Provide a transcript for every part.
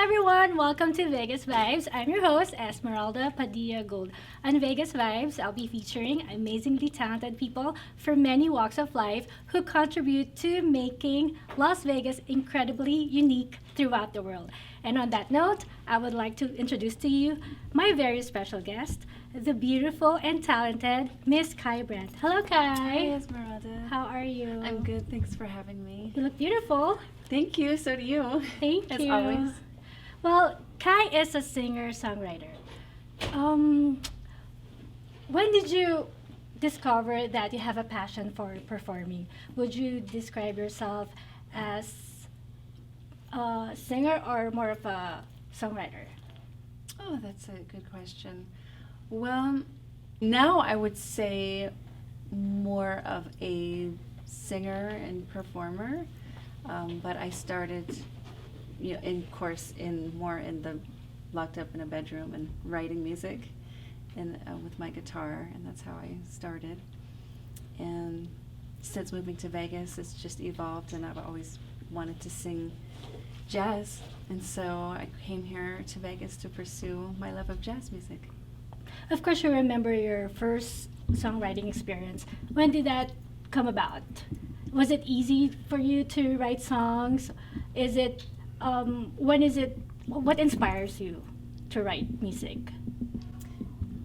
everyone, welcome to Vegas Vibes. I'm your host, Esmeraldapadillagould. On Vegas Vibes, I'll be featuring amazingly talented people from many walks of life who contribute to making Las Vegas incredibly unique throughout the world. And on that note, I would like to introduce to you my very special guest, the beautiful and talented Miss Kai Brant. Hello, Kai. Hi, Esmeralda. How are you? I'm good. Thanks for having me. You look beautiful. Thank you. So do you. Thank As you. always. Well, Kai is a singer-songwriter. Um, when did you discover that you have a passion for performing? Would you describe yourself as a singer or more of a songwriter? Oh, that's a good question. Well, now I would say more of a singer and performer, but I started, in the locked up in a bedroom and writing music, and with my guitar, and that's how I started. And since moving to Vegas, it's just evolved, and I've always wanted to sing jazz, and so I came here to Vegas to pursue my love of jazz music. Of course, you remember your first songwriting experience. When did that come about? Was it easy for you to write songs? What inspires you to write music?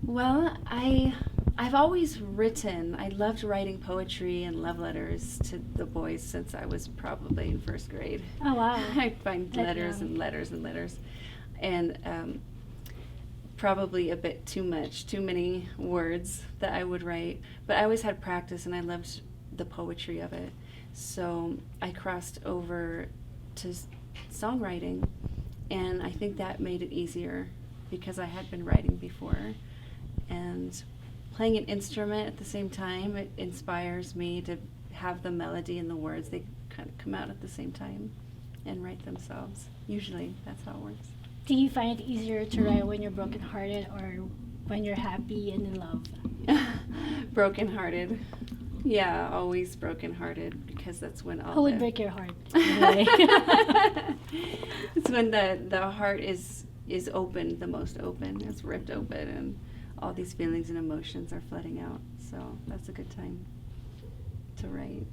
Well, I've always written. I loved writing poetry and love letters to the boys since I was probably in first grade. Oh, wow. I'd find That letters young. and letters and letters, and probably a bit too many words that I would write. But I always had practice, and I loved the poetry of it. So I crossed over to songwriting, and I think that made it easier because I had been writing before. And playing an instrument at the same time, it inspires me to have the melody and the words. They kind of come out at the same time and write themselves. Usually, that's how it works. Do you find it easier to write when you're brokenhearted or when you're happy and in love? Brokenhearted. Yeah, always brokenhearted, because that's when all Who would the break your heart? Anyway. it's when the heart is open, the most open. It's ripped open, and all these feelings and emotions are flooding out. So that's a good time to write.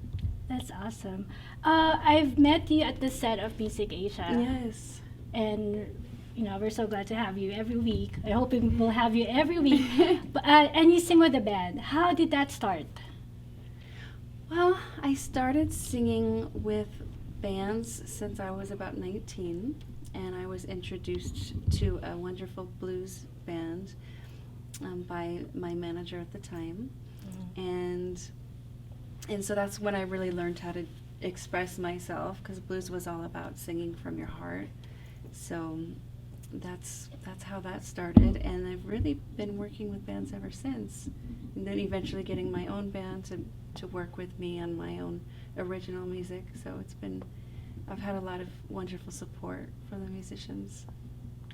That's awesome. I've met you at the set of Music Asia. Yes. And we're so glad to have you every week. I hope we'll have you every week. And you sing with a band. How did that start? Well, I started singing with bands since I was about 19, and I was introduced to a wonderful blues band by my manager at the time. And so that's when I really learned how to express myself, because blues was all about singing from your heart. So that's how that started, and I've really been working with bands ever since, and then eventually getting my own band to work with me on my own original music. So I've had a lot of wonderful support from the musicians.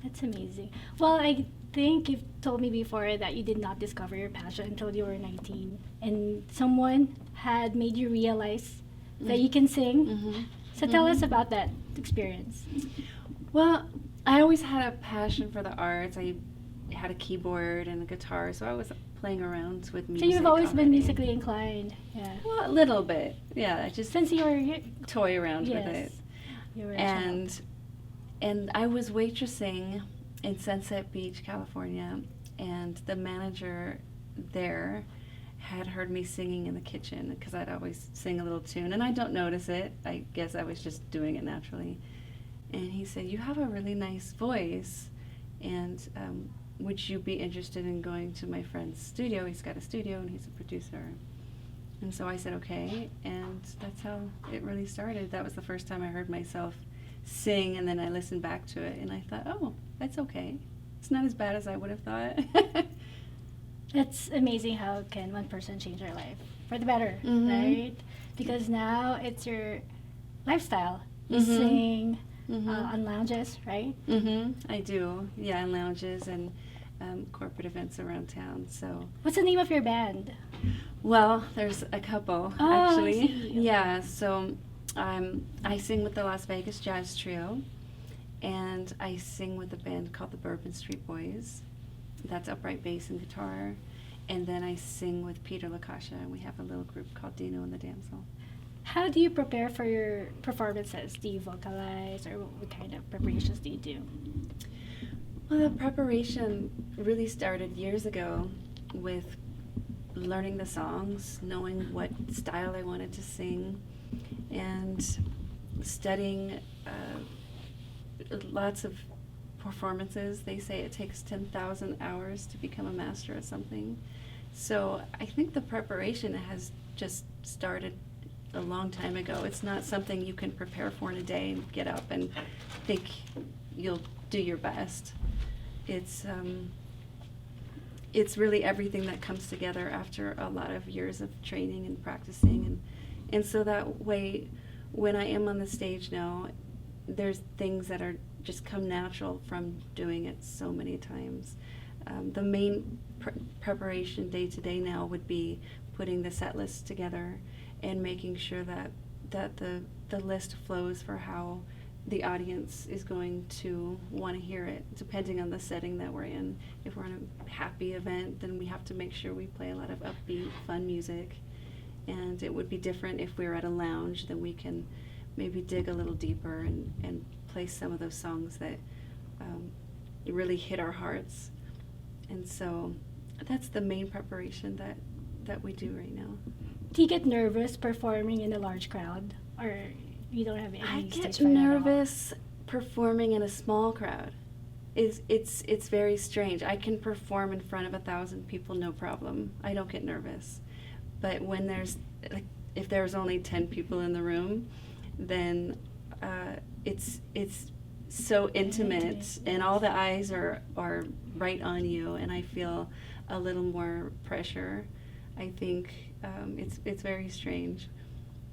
That's amazing. Well, I think you've told me before that you did not discover your passion until you were 19, and someone had made you realize that you can sing. Mm-hmm. So tell us about that experience. Well, I always had a passion for the arts. I had a keyboard and a guitar, so I was playing around with music. So you've always been already. musically inclined. Yeah. Well, a little bit. Yeah, I just Since you were toy around with yes, it. you were a child. And I was waitressing in Sunset Beach, California, and the manager there had heard me singing in the kitchen, because I'd always sing a little tune, and I don't notice it. I guess I was just doing it naturally. And he said, "You have a really nice voice, and would you be interested in going to my friend's studio? He's got a studio, and he's a producer." And so I said, okay, and that's how it really started. That was the first time I heard myself sing, and then I listened back to it, and I thought, oh, that's okay. It's not as bad as I would have thought. It's amazing how can one person change their life for the better, Mhm. right? Because now it's your lifestyle. You Mhm. sing Mhm. on lounges, right? I do, yeah, in lounges and corporate events around town. So, What's the name of your band? well, there's a couple Oh, I actually. see. Yeah, so I sing with the Las Vegas Jazz Trio, and I sing with a band called the Bourbon Street Boys. That's upright bass and guitar. And then I sing with Peter Lakasha, and we have a little group called Dino and the Damsel. How do you prepare for your performances? Do you vocalize, or what kind of preparations do you do? Well, the preparation really started years ago with learning the songs, knowing what style I wanted to sing, and studying lots of performances. They say it takes 10,000 hours to become a master at something. So I think the preparation has just started a long time ago. It's not something you can prepare for in a day and get up and think you'll do your best. It's really everything that comes together after a lot of years of training and practicing, and so that way, when I am on the stage now, there's things that are just come natural from doing it so many times. The main preparation day to day now would be putting the set list together and making sure that the list flows for how the audience is going to want to hear it, depending on the setting that we're in. If we're in a happy event, then we have to make sure we play a lot of upbeat, fun music. And it would be different if we were at a lounge, then we can maybe dig a little deeper and play some of those songs that really hit our hearts. And so that's the main preparation that we do right now. Do you get nervous performing in a large crowd, or you don't have any I stage get fright at all? nervous performing in a small crowd. It's very strange. I can perform in front of 1,000 people, no problem. I don't get nervous. But when if there's only 10 people in the room, then it's so intimate, and all the eyes are right on you, and I feel a little more pressure. I think it's very strange.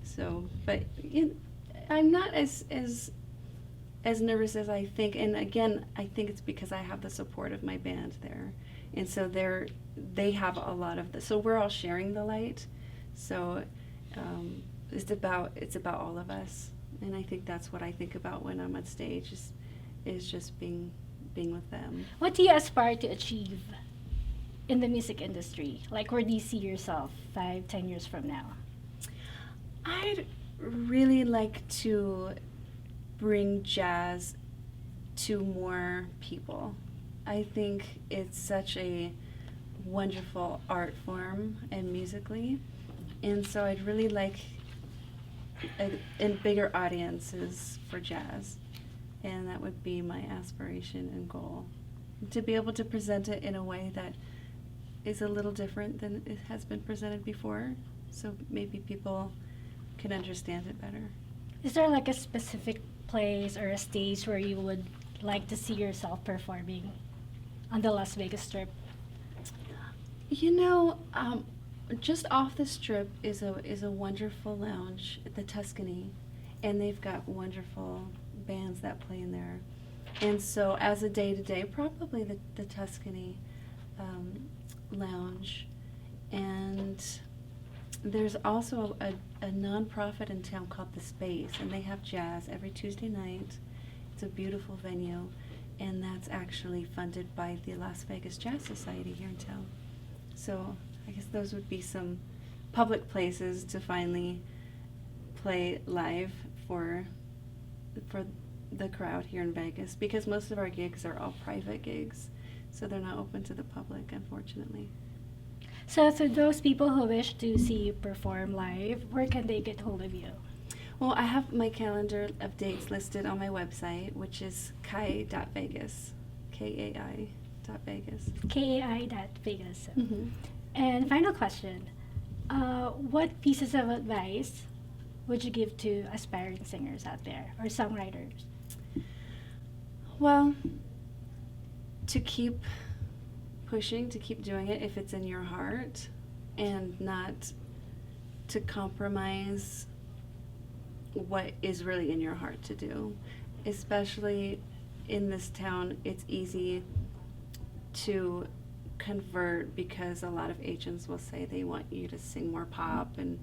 So, but I'm not as nervous as I think, and again, I think it's because I have the support of my band there, and so they have a lot of so we're all sharing the light. So it's about all of us, and I think that's what I think about when I'm on stage is just being with them. What do you aspire to achieve in the music industry? Like, where do you see yourself 5-10 years from now? I'd really like to bring jazz to more people. I think it's such a wonderful art form and musically, and so I'd really like in bigger audiences for jazz, and that would be my aspiration and goal, to be able to present it in a way that is a little different than it has been presented before, so maybe people can understand it better. Is there like a specific place or a stage where you would like to see yourself performing on the Las Vegas Strip? Just off the Strip is a wonderful lounge at the Tuscany, and they've got wonderful bands that play in there. And so as a day-to-day, probably the Tuscany lounge. And there's also a nonprofit in town called The Space, and they have jazz every Tuesday night. It's a beautiful venue, and that's actually funded by the Las Vegas Jazz Society here in town. So I guess those would be some public places to finally play live for the crowd here in Vegas, because most of our gigs are all private gigs, so they're not open to the public, unfortunately. So to those people who wish to see you perform live, where can they get hold of you? Well, I have my calendar of dates listed on my website, which is kai.vegas, kai.vegas. kai.vegas. Mm-hmm. And final question, what pieces of advice would you give to aspiring singers out there, or songwriters? Well, to keep pushing, to keep doing it if it's in your heart, and not to compromise what is really in your heart to do. Especially in this town, it's easy to convert because a lot of agents will say they want you to sing more pop and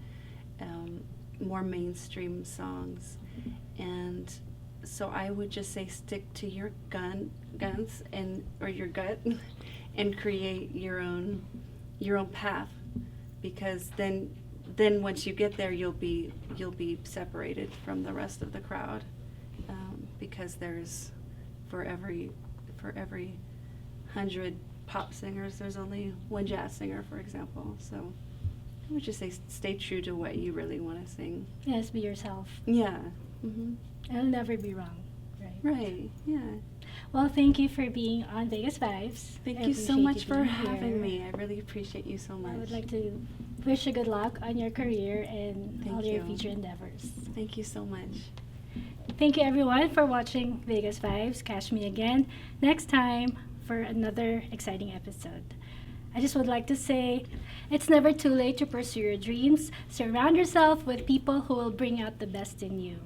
more mainstream songs. And So I would just say stick to your guns and or your gut, and create your own path, because then once you get there, you'll be separated from the rest of the crowd, because there's for every 100 pop singers, there's only one jazz singer, for example. So I would just say stay true to what you really want to sing. Yes, be yourself. Yeah. Mm-hmm. It'll never be wrong, right? Right. Yeah. Well, thank you for being on Vegas Vibes. Thank I you so appreciate much you for being having here. me. I really appreciate you so much. I would like to wish you good luck on your career and Thank all your you. future endeavors. Thank you so much. Thank you everyone for watching Vegas Vibes. Catch me again next time for another exciting episode. I just would like to say it's never too late to pursue your dreams. Surround yourself with people who will bring out the best in you.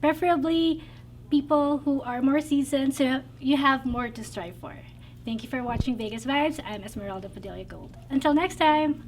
Preferably people who are more seasoned so you have more to strive for. Thank you for watching Vegas Vibes. I'm Esmeraldapadillagould. Until next time.